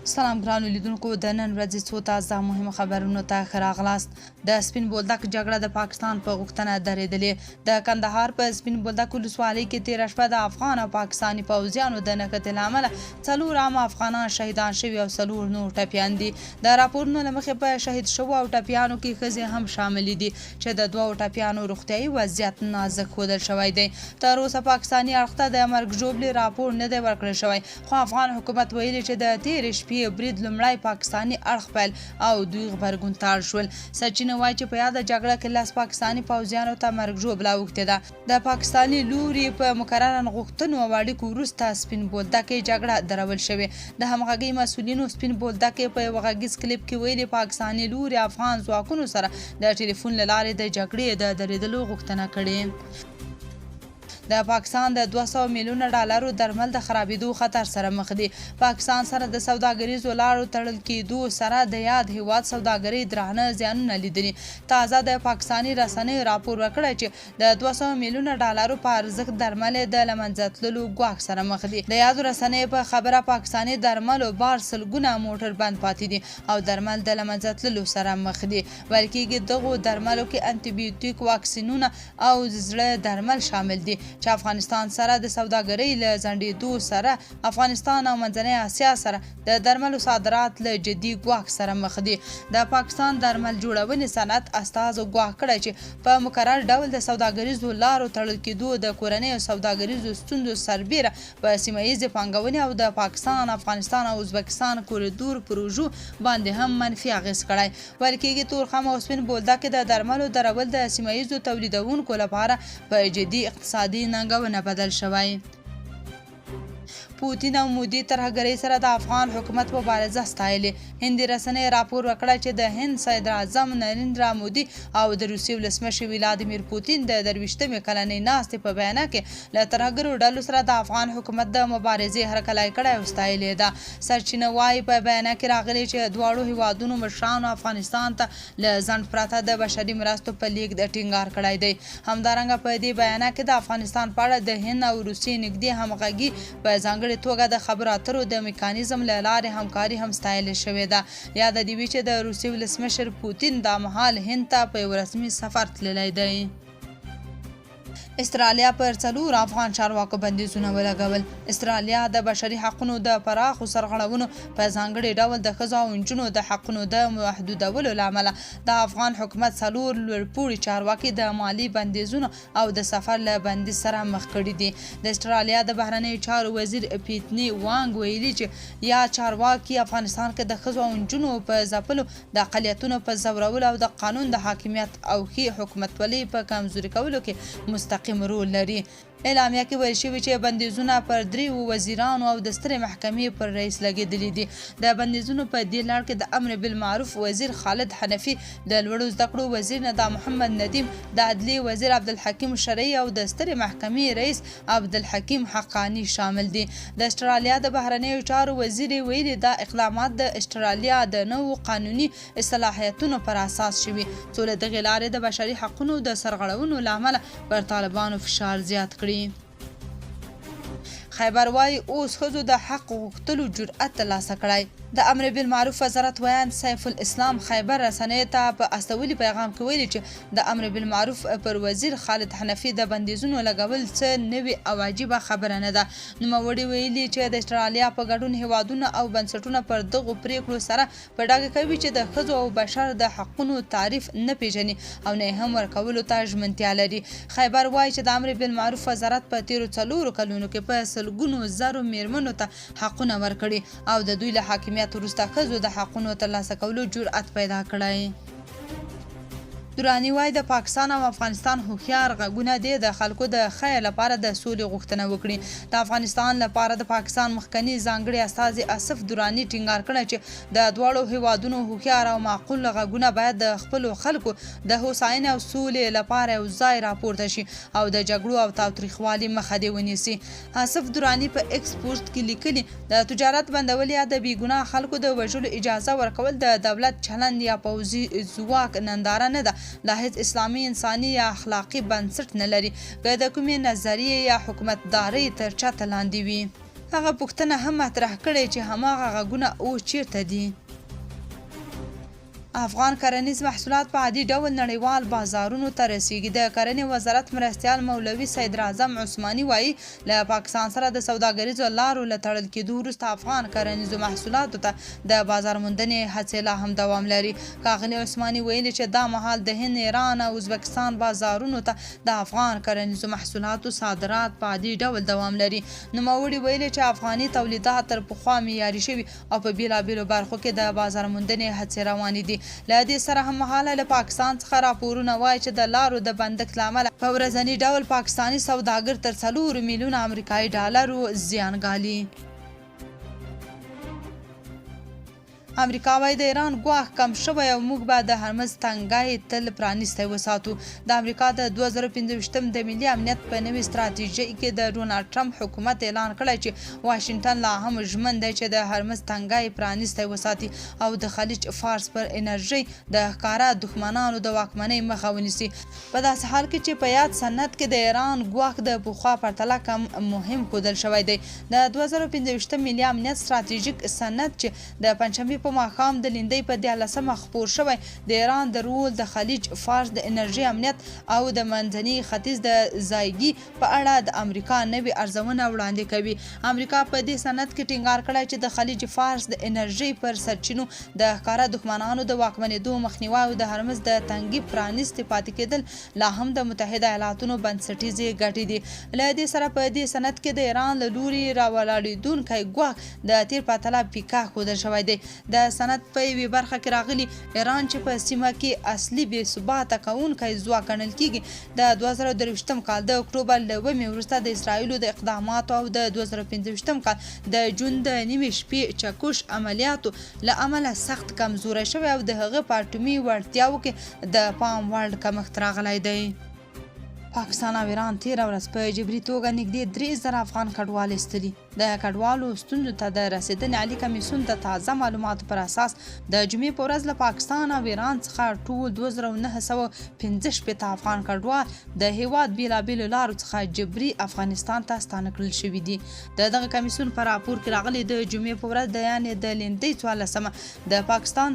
سلام ګرانو لیدونکو د نن ورځې څو تازه مهمه خبرونو ته ښه راغلاست. د سپین بولدک جګړه د پاکستان په غوښتنه درېدلې. د کندهار په سپین بولدک ولسوالۍ کې تېره شپه د افغان او پاکستاني پوځیانو د نښتې له امله 4 عام افغانان شهیدان شوي او 4 نور ټپیان دي. د راپورونو له مخې په شهید شوو او ټپیانو کې ښځې هم شاملې دي چې د 2 ټپیانو روغتیایي وضعیت نازک ښودل شوی دی. تر اوسه پاکستاني اړخ ته د مرګ ژوبلې راپور نه دی ورکړل شوی، خو افغان حکومت ویلي چې د تېرې شپې برید لومړی پاکستاني اړخ پیل او دوی غبرګون ته اړ شول. سرچینه وایي چې په یاده جګړه کې 10 پاکستاني پوځیانو ته مرګ ژوبله اوښتې ده. د پاکستاني لوري په مکرره نغښتنو او اړیکو وروسته سپین بولدک کې جګړه درول شوې. د همغږۍ مسؤلینو سپین بولدک په یو غږیز کلیپ کې ویلي پاکستاني لوري افغان ځواکونو سره د ټلیفون له لارې د جګړې د درېدلو غوښتنه کړې. د پاکستان د 200 میلیونه ډالرو درمل د خرابېدو خطر سره مخ دي. پاکستان سره د سوداګریزو لارو تړل کېدو سره د یاد هیواد سوداګرۍ درانه زیانونه لیدلي. تازه د پاکستاني رسنیو راپور ورکړی چې د 200 میلیونه ډالرو په ارزښت درمل د له منځه تللو ګواښ سره مخ دي. د یادو رسنیو په خبره پاکستاني درملو بار سلګونه موټر بند پاتې دي او درمل د له منځه تللو سره مخ دي. ویل کېږي دغو درملو کې انټي بیوټیک، واکسینونه او زړه درمل شامل دي چې افغانستان سره د سوداګرۍ له ځنډېدو سره افغانستان او منځنۍ اسیا سره د درملو صادرات له جدي ګواښ سره مخ دي. د پاکستان درمل جوړونې صنعت استازو ګواښ کړی چې په مکرر ډول د سوداګریزو لارو تړل کېدو د کورنۍ او سوداګریزو ستونزو سربیره په سیمه ییزې پانګونې او د پاکستان، افغانستان او ازبکستان کوریډور پروژو باندې هم منفي اغېز کړی. ویل کېږي تورخم او سپین بولدک کې د درملو درول د سیمه ییزو تولیدونکو لپاره په جدي اقتصادي ننګونه بدل شوی. پوتین او مودي ترهګرۍ سره د افغان حکومت مبارزه ستایلې. هندي رسنۍ راپور ورکړی چې د هند صدر اعظم نریندرا مودي او د روسیې ولسمشر ولادیمیر پوتین د 23مې کلنۍ ناستې په بیانیه کې له ترهګرو ډلو سره د افغان حکومت د مبارزې هرکلی کړی او ستایلې ده. سرچینه وایي په بیانیه کې راغلي چې دواړو هیوادونو مشرانو افغانستان ته له ځنډ پرته د بشري مرستو په لیږد ټینګار کړی دی. همدارنګه په دې بیانیه کې د افغانستان په اړه د هند او روسیې نږدې همغږي په ځانګړې توګه د خبرو اترو د میکانیزم له لارې همکاري هم ستایل شوې ده. یاده دې وي چې د روسیې ولسمشر پوتین دا مهال هند ته په یو رسمي سفر تللی دی. استرالیا پر 4 افغان چارواکو بندیزونه ولګول. استرالیا د بشري حقونو د پراخو سرغړونو په ځانګړي ډول د ښځو او نجونو د حقونو د محدودولو له امله د افغان حکومت 4 لوړپوړي چارواکي د مالي بندیزونو او د سفر له بندیز سره مخ کړي دي. د استرالیا د بهرنیو چارو وزیر پیټني وانګ ویلي چې یا چارواکي افغانستان کې د ښځو او نجونو په ځپلو، د اقلیتونو په ځورولو او د قانون د حاکمیت او ښې حکومتولۍ په کمزوري کولو کې مستقیم رول لري. اعلامیه کې ویل شوي چې بندیزونه پر 3 وزیرانو او د سترې محکمې پر رئیس لګېدلي دي. د بندیزونو په دې لړ کې د امر بالمعروف وزیر خالد حنفي، د لوړو زده کړو وزیر ندا محمد ندیم، د عدلیې وزیر عبدالحکیم شرعي او د سترې محکمې رئیس عبدالحکیم حقانی شامل دي. د استرالیا د بهرنیو چارو وزیر ویلي دا اقدامات د استرالیا د نوو قانوني صلاحیتونو پر اساس شوي څو له دغې لارې د بشري حقونو د سرغړونو له امله پر طالبانو فشار زیات کړي. خیبر وایي اوس ښځو د حق غوښتلو جرأت ترلاسه کړی. د امر بالمعروف وزارت ویاند سیف الاسلام خیبر رسنیو ته په استولي پیغام کې ویلي چې د امر بالمعروف پر وزیر خالد حنفي د بندیزونو لګول څه نوې او عجیبه خبره نه ده. نوموړي ویلي چې د استرالیا په ګډون هیوادونه او بنسټونه پر دغو پریکړو سره په ډاګه کوي چې د ښځو او بشر د حقونو تعریف نه پیژني او نه هم ورکولو ته ژمنتیا لري. خیبر وایي چې د امر بالمعروف وزارت په تیرو 4 کلونو کې په سلګونو زرو میرمنو ته حقونه ورکړي او د دوی له حاکمیت وروسته ښځو د حقونو ترلاسه کولو جرأت پیدا کړی. دراني وایي د پاکستان او افغانستان هوښیار غږونه دي د خلکو د خیر لپاره د سولې غوښتنه وکړي. د افغانستان لپاره د پاکستان مخکني ځانګړي استازي اسف دراني ټینګار کړی چې د دواړو هیوادونو هوښیار او معقول غږونه باید د خپلو خلکو د هوساینې او سولې لپاره یو ځای راپورته شي او د جګړو او تاوتریخوالي مخه دې ونیسي. اسف دراني په ایکس پوسټ کې لیکلي د تجارت بندول یا د بې ګناه خلکو د وژلو اجازه ورکول د دولت چلند یا پوځي ځواک ننداره نه ده. لا هیڅ اسلامي، انساني یا اخلاقي بنسټ نه لري که د کومې نظریې یا حکومتدارۍ تر چته لاندې وي. هغه پوښتنه هم مطرح کړې چې هماغه غږونه اوس چیرته دي. افغان کرنیز محصولات په عادي ډول نړیوال بازارونو ته رسیږي. د کرنې وزارت مرستیال مولوي سید اعظم عثماني وایي له پاکستان سره د سوداګریزو لارو له تړل کېدو وروسته افغان کرنیزو محصولاتو ته د بازار موندنې هڅې لا هم دوام لري. ښاغلي عثماني ویلي چې دا مهال د هند، ایران او ازبکستان بازارونو ته د افغان کرنیزو محصولاتو صادرات په عادي ډول دوام لري. نوموړي ویلي چې افغاني تولیدات تر پخوا معیاري شوي او په بېلابېلو برخو کې د بازار موندنې هڅې روانې دي. له دې سره هممهاله له پاکستان څخه راپورونه وایي چې د لارو د بندښت له امله په ورځني ډول پاکستاني سوداګر تر 4 میلیونه امریکایي ډالرو زیان ګالي. امریکا وايي د ایران ګواښ کم شوی او موږ به د هرمز تنګی تل پرانیستی وساتو. د امریکا د 2025 د ملي امنیت په نوې ستراتیژۍ کې د ډونالډ ټرمپ حکومت اعلان کړی چې واشنګټن لا هم ژمن دی چې د هرمز تنګی پرانیستی وساتي او د خلیج فارس پر انرژي د ښکاره دښمنانو د واکمنۍ مخه ونیسي. په داسې حال کې چې په یاد سند کې د ایران ګواښ د پخوا پرتله کم مهم ښودل شوی دی. د 2025 ملي امنیت ستراتیژیک سند چې د پنجشنبې په ماښام د لیندۍ په 14مه خپور شوی د ایران د رول د خلیج فارس د انرژي امنیت او د منځني ختیځ د ځایګي په اړه د امریکا نوې ارزونه وړاندې کوي. امریکا په دې سند کې ټینګار کړی چې د خلیج فارس د انرژي پر سرچینو د ښکاره دښمنانو د واکمنېدو مخنیوی او د هرمز د تنګي پرانیستې پاتې کېدل لا هم د متحده ایالاتونو بنسټیزې ګټې دي. له دې سره په دې سند کې د ایران له لوري راولاړېدونکی ګواښ د تیر پرتله پیکا ښودل شوی دی. د سند په یوې برخه کې راغلي ایران چې په سیمه کې اصلي بې ثباته کوونکی ځواک ګڼل کېږي د 2023 کال د اکتوبر له 1 وروسته د اسرائیلو د اقداماتو او د 2025 کال د جون د نیمې شپې چکش عملیاتو له امله سخت کمزوری شوی او د هغه په اټومي وړتیاو کې د پام وړ کمښت راغلی دی. پاکستان او ایران تیره ورځ په جبري توګه نږدې 3000 افغان کډوال ایستلي. د کډوالو ستونزو ته د رسېدنې عالي کمیسیون د تازه معلوماتو پر اساس د جمعې په ورځ له پاکستان او ایران څخه ټول 2915 افغان کډوال د هیواد بېلابېلو لارو څخه جبري افغانستان ته ستانه کړل شوي دي. د دغه کمیسیون په راپور کې راغلي د جمعې په ورځ د یعنې د لیندۍ 14مه د پاکستان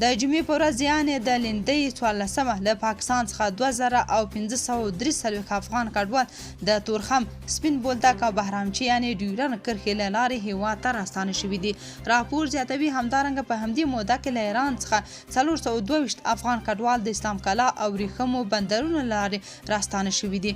د جمعې په ورځ یعنې د لیندۍ 14مه له پاکستان څخه 2543 افغان کډوال د تورخم، سپین بولدک او بهرامچي یعنې ډیورن کرښې له لارې هیواد ته راستانه شوي دي. راپور زیاتوي همدارنګه په همدې موده کې له ایران څخه 422 افغان کډوال د اسلام کلا او ریښمو بندرونو له لارې راستانه شوي دي.